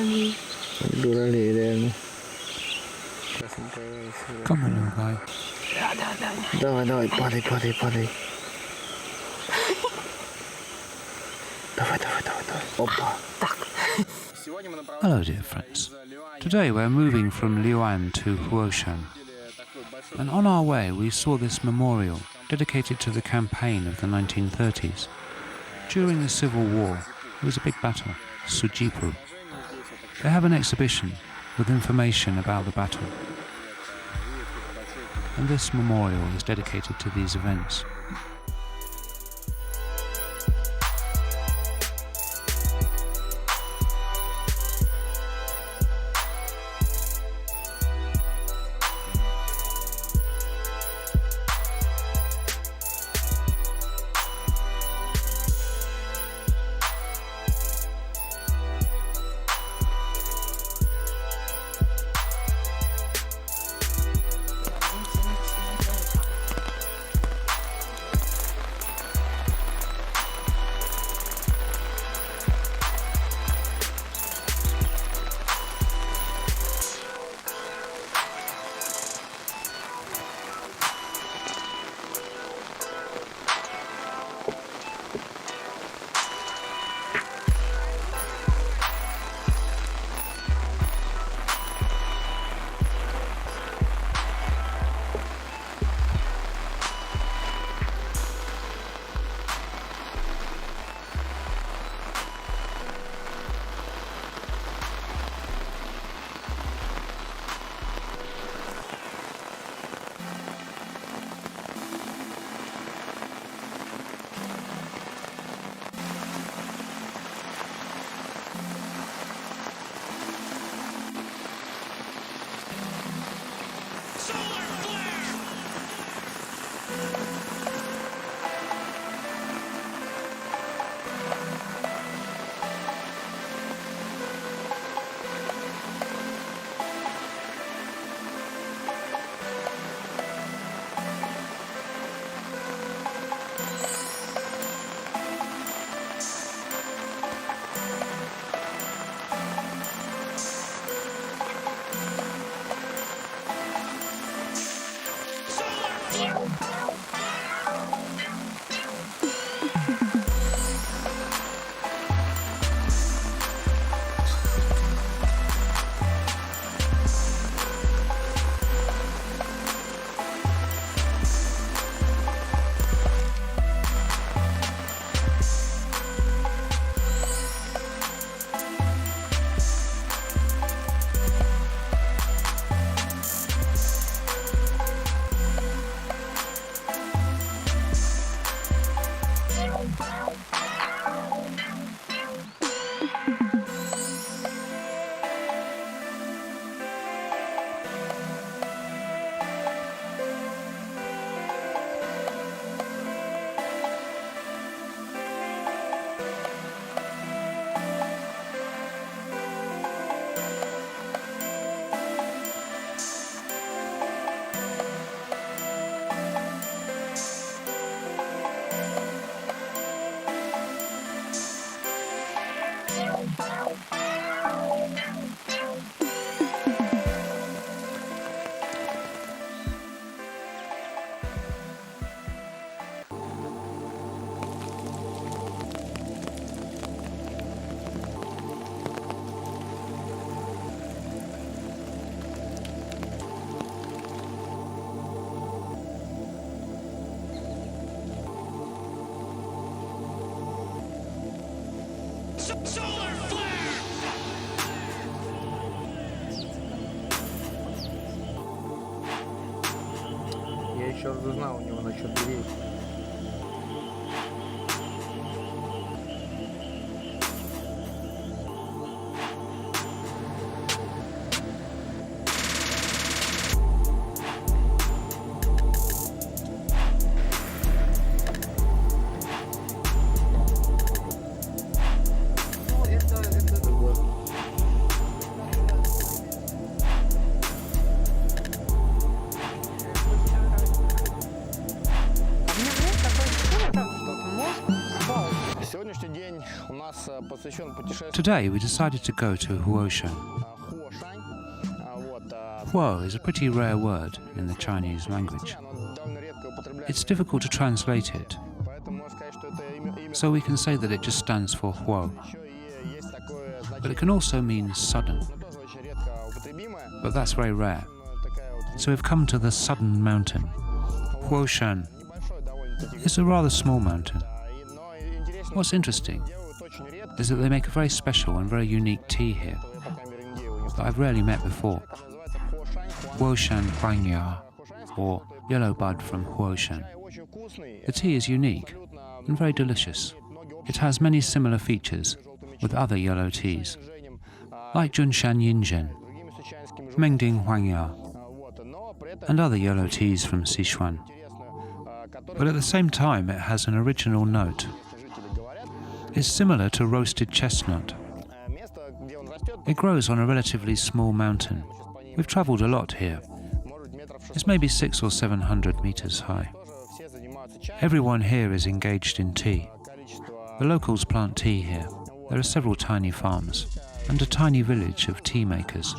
Anhui. Come on, little guy. Давай, падай. Давай. Опа. Hello, dear friends. Today we're moving from Liuan to Huoshan. And on our way we saw this memorial dedicated to the campaign of the 1930s. During the Civil War, there was a big battle, Sujipu. They have an exhibition with information about the battle. And this memorial is dedicated to these events. Я еще разузнал у него насчет дверей. Today we decided to go to Huoshan. Huo is a pretty rare word in the Chinese language. It's difficult to translate it, so we can say that it just stands for Huo. But it can also mean sudden. But that's very rare. So we've come to the Sudden Mountain. Huoshan. It's a rather small mountain. What's interesting is that they make a very special and very unique tea here that I've rarely met before. Huoshan Huangya, or yellow bud from Huoshan. The tea is unique and very delicious. It has many similar features with other yellow teas, like Junshan Yinzhen, Mengding Huangya, and other yellow teas from Sichuan. But at the same time, it has an original note. It's similar to roasted chestnut. It grows on a relatively small mountain. We've travelled a lot here. It's maybe 600 or 700 meters high. Everyone here is engaged in tea. The locals plant tea here. There are several tiny farms and a tiny village of tea makers.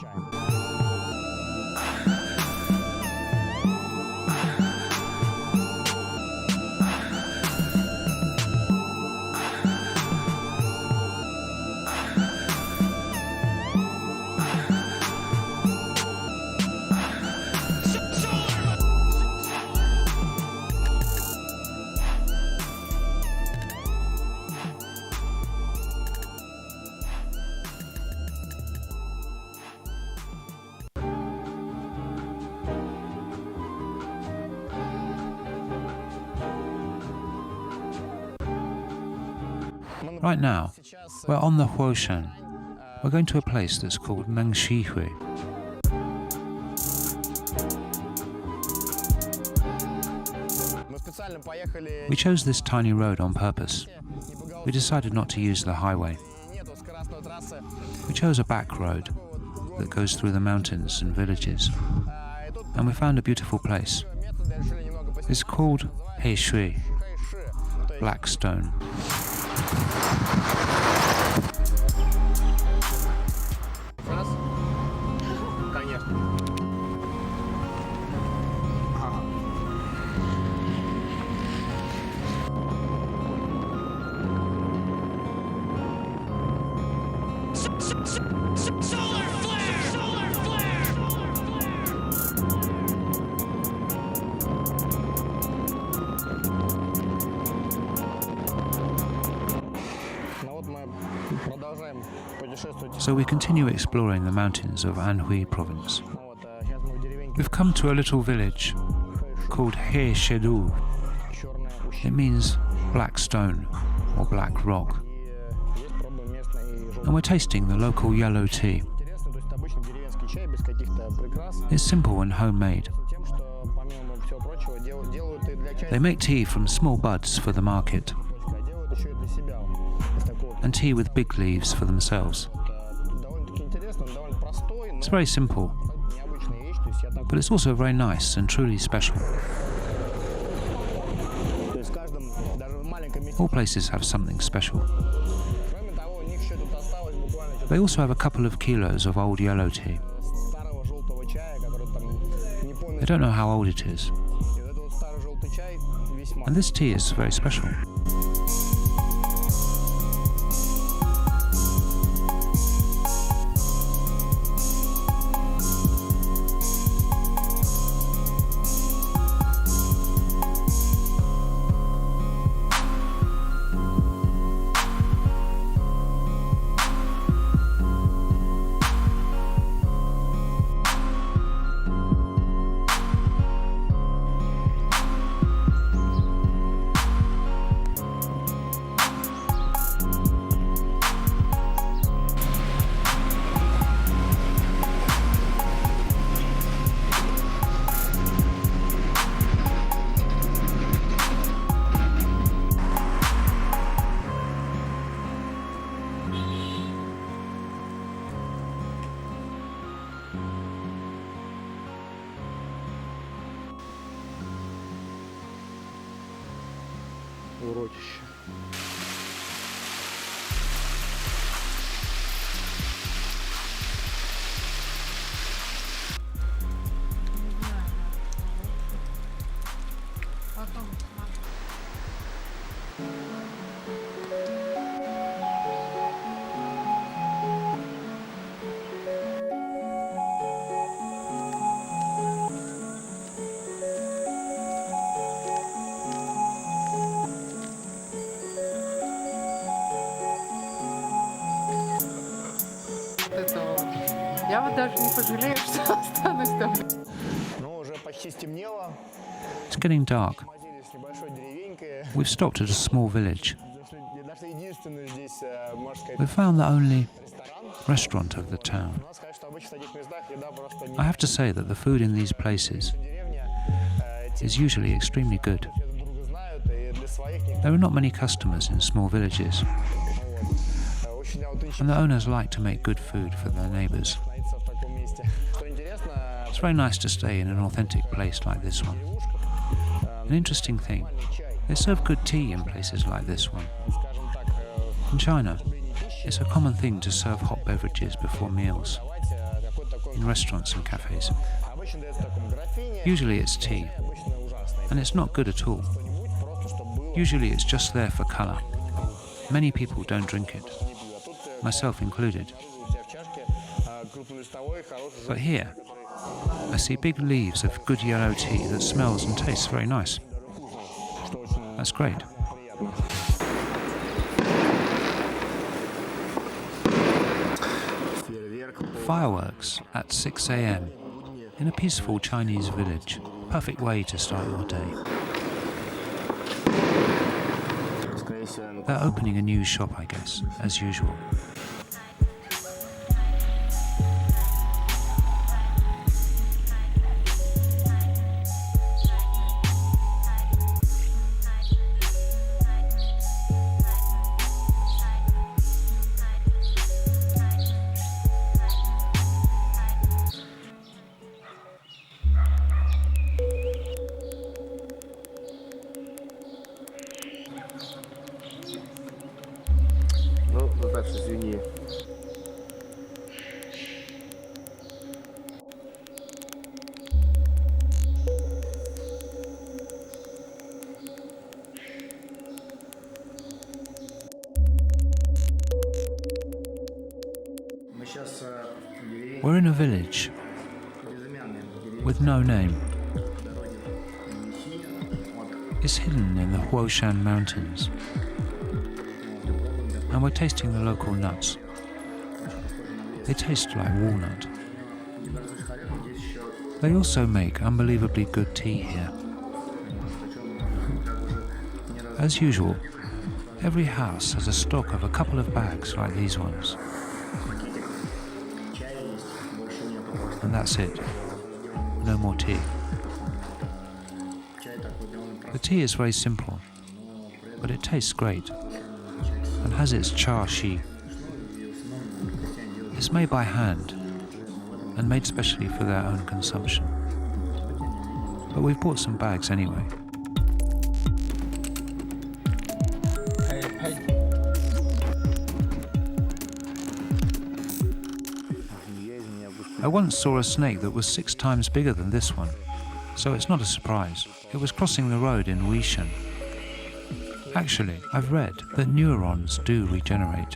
Right now, we're on the Huoshan. We're going to a place that's called Anhui. We chose this tiny road on purpose. We decided not to use the highway. We chose a back road that goes through the mountains and villages. And we found a beautiful place. It's called Heishui, Black Stone. So we continue exploring the mountains of Anhui province. We've come to a little village called Heishui. It means black stone or black rock. And we're tasting the local yellow tea. It's simple and homemade. They make tea from small buds for the market, and tea with big leaves for themselves. It's very simple, but it's also very nice and truly special. All places have something special. They also have a couple of kilos of old yellow tea. They don't know how old it is. And this tea is very special. Урочище. Я вот даже не пожалею, что останусь там. Ну, уже почти стемнело. It's getting dark. Мотели с небольшой деревенькой. We've stopped at a small village. Нашли единственную здесь, можно сказать, We've found the only ресторан. restaurant of the town. Надо сказать, что обычно в таких местах еда просто не I have to say that the food in these places деревня. is usually extremely good. Все друг друга знают, и для своих не There are not many customers in small villages, очень аутентично and the owners like to make good food for their neighbours. находиться в таком месте. Что интересно, It's very nice to stay in an authentic place like this one. An interesting thing, they serve good tea in places like this one. скажем так, In China, it's a common thing to serve hot beverages before meals какой-то такой in restaurants and cafes. обычно дается в таком графине, Usually it's tea, обычно ужасный. and it's not good at all. Что-нибудь просто, чтобы было, Usually it's just there for colour. Many people don't drink it, не было. А тут myself included. у тебя в чашке крупнолистовой, хороший But here, I see big leaves of good yellow tea that smells and tastes very nice. что очень That's great. приятно. Фейерверк. Fireworks at 6 a.m. in a peaceful Chinese village. Perfect way to start your day. Скорее всего, They're opening a new shop, I guess, as usual. ну, Наташа, извини. Мы сейчас в деревне, We're in a village безымянной деревне, with no name. дороги Анhui. Вот, It's hidden in the Huoshan mountains, and we're tasting the local nuts. They taste like walnut. They also make unbelievably good tea here. As usual, every house has a stock of a couple of bags like these ones. And that's it. No more tea. The tea is very simple, but it tastes great and has its cha-shi. It's made by hand and made specially for their own consumption. But we've bought some bags anyway. I once saw a snake that was 6 times bigger than this one, so it's not a surprise. It was crossing the road in Huoshan. Actually, I've read that neurons do regenerate.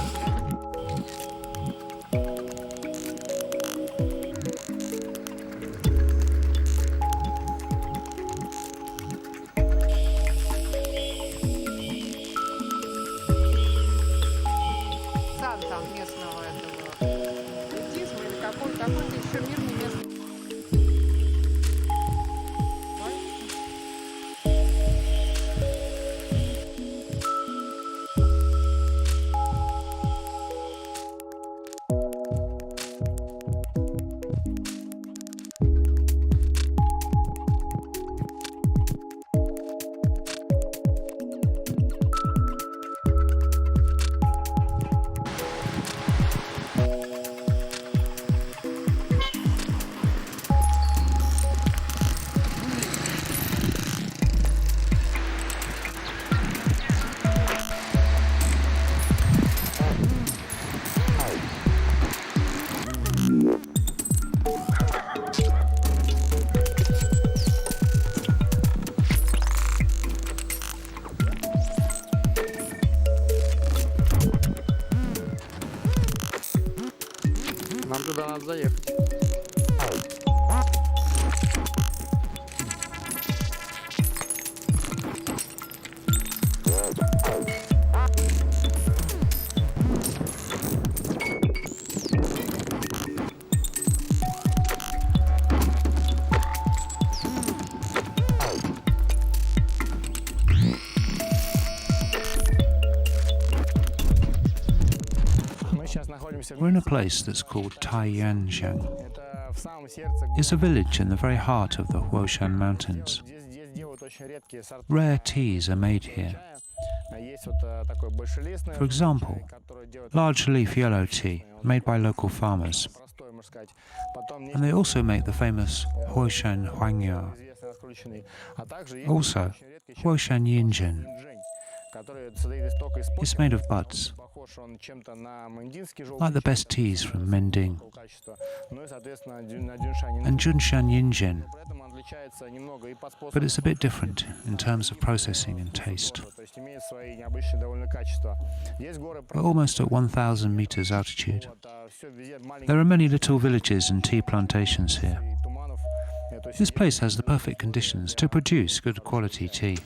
Сан там местного этого буддизма или какой-то еще мирный местный. нам туда надо заехать. We're in a place that's called Taiyanjiang. Это в самом сердце города. It's a village in the very heart of the Huoshan Mountains. Здесь делают очень редкие сорта Rare teas are made here. чая. Есть вот такой большелистный For example, чай, который делают large leaf yellow tea made by local farmers. простой, можно сказать. Потом And they also make the famous Huoshan Huangya. известный раскрученный. А также есть Also, очень редкий чай Huoshan Yinjin. инжень, который состоит из только из It's почек. made of buds, Похож он чем-то на мандинский желтый like the чай, best teas from Mending. такого качества. Ну и, соответственно, на дюншане. And Junshan Yinjin, При этом он отличается немного и по but способу. it's a bit different in terms of processing and taste. То есть имеет свои необычные довольно качества. Есть горы We're almost at 1,000 meters altitude. все везде маленькие There are many little villages and tea plantations here. туманов. То есть This place has the perfect conditions to produce good quality tea.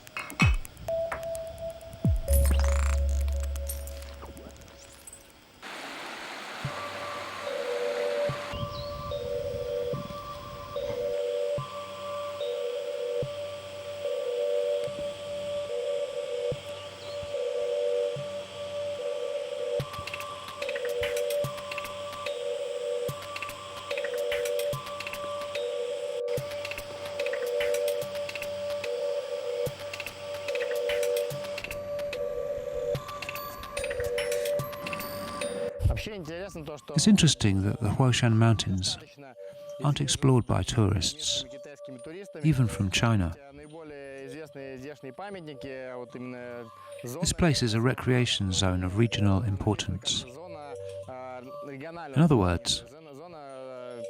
вообще интересно то, что It's interesting that the Huoshan Mountains достаточно aren't explored by tourists, китайскими туристами. even from China. Наиболее известные здешние памятники, вот именно This place is a recreation zone of regional importance. зона региональная. In other words, Зона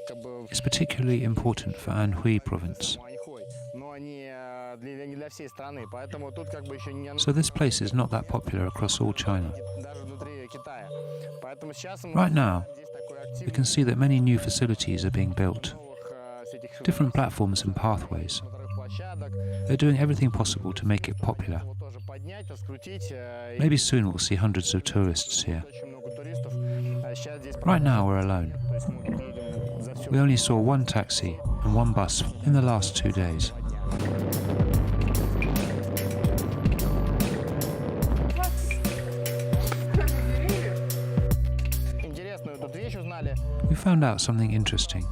как бы it's particularly important for Anhui province. Аньхой, но не для всей страны, поэтому тут как бы еще не So this place is not that popular across all China. даже внутри Китая. Поэтому сейчас мы Right now, здесь такой we активный can see that many new facilities are being built, новых всяких different platforms and pathways. смотровых площадок. They're doing everything possible to make it popular. Его тоже поднять, раскрутить. И Maybe soon we'll see hundreds of tourists here. очень много туристов. Сейчас здесь Right now we're alone. то есть мы едем за всю We only saw one taxi and one bus in the last 2 days. интересную тут вещь узнали. We found out something interesting.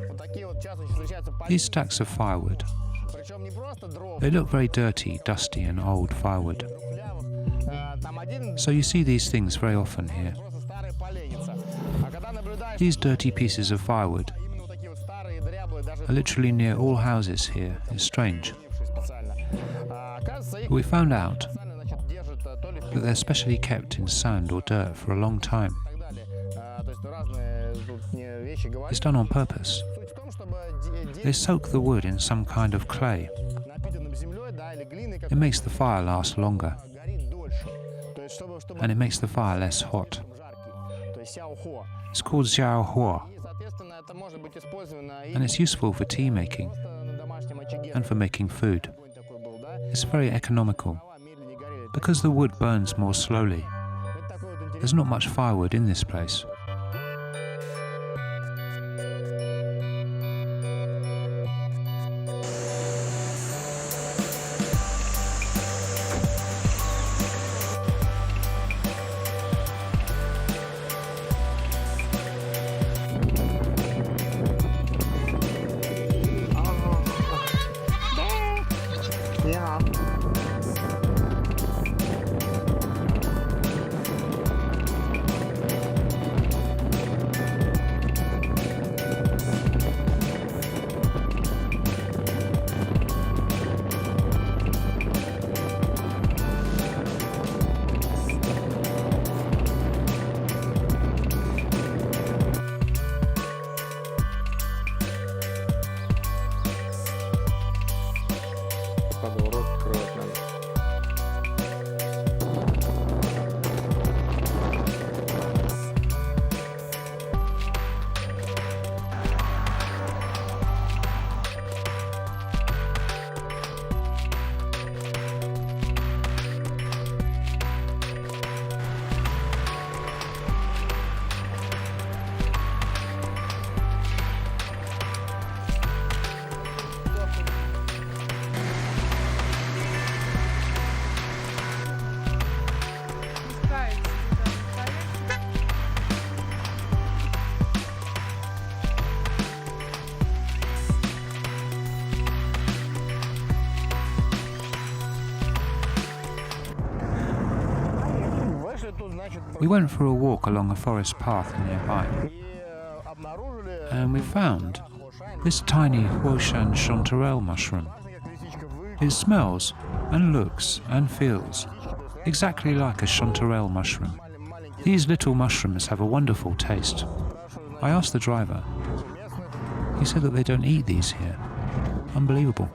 Вот такие вот часто встречаются These stacks of firewood, причем не просто дров, they look very dirty, dusty and old firewood. трухлявых. Там один So you see these things very often here. просто старая поленница. А когда наблюдаешь These dirty pieces of firewood именно вот такие вот старые дряблые, даже are literally near all houses here. It's strange. тухнувшие специально. Оказывается, их But we found out специально, значит, держат то ли в that they're specially kept in sand or dirt for a long time. и так далее. То есть разные тут мне вещи говорят. It's done on purpose. Суть в том, чтобы They soak the wood in some kind of clay. напитанным землей, да, или глиной, как It makes the fire last longer, горит дольше. То есть чтобы and it makes the fire less hot. жаркий. То есть сяохо. It's called xiaohua, И, соответственно, это может быть использовано и and it's useful for tea making просто на домашнем очаге. and for making food. Огонь такой был, да? It's very economical. Дрова медленнее горели. Because the wood burns more slowly, Это такой вот there's not much firewood in this place. We went for a walk along a forest path nearby, and we found this tiny Huoshan chanterelle mushroom. It smells and looks and feels exactly like a chanterelle mushroom. These little mushrooms have a wonderful taste. I asked the driver. He said that they don't eat these here. Unbelievable.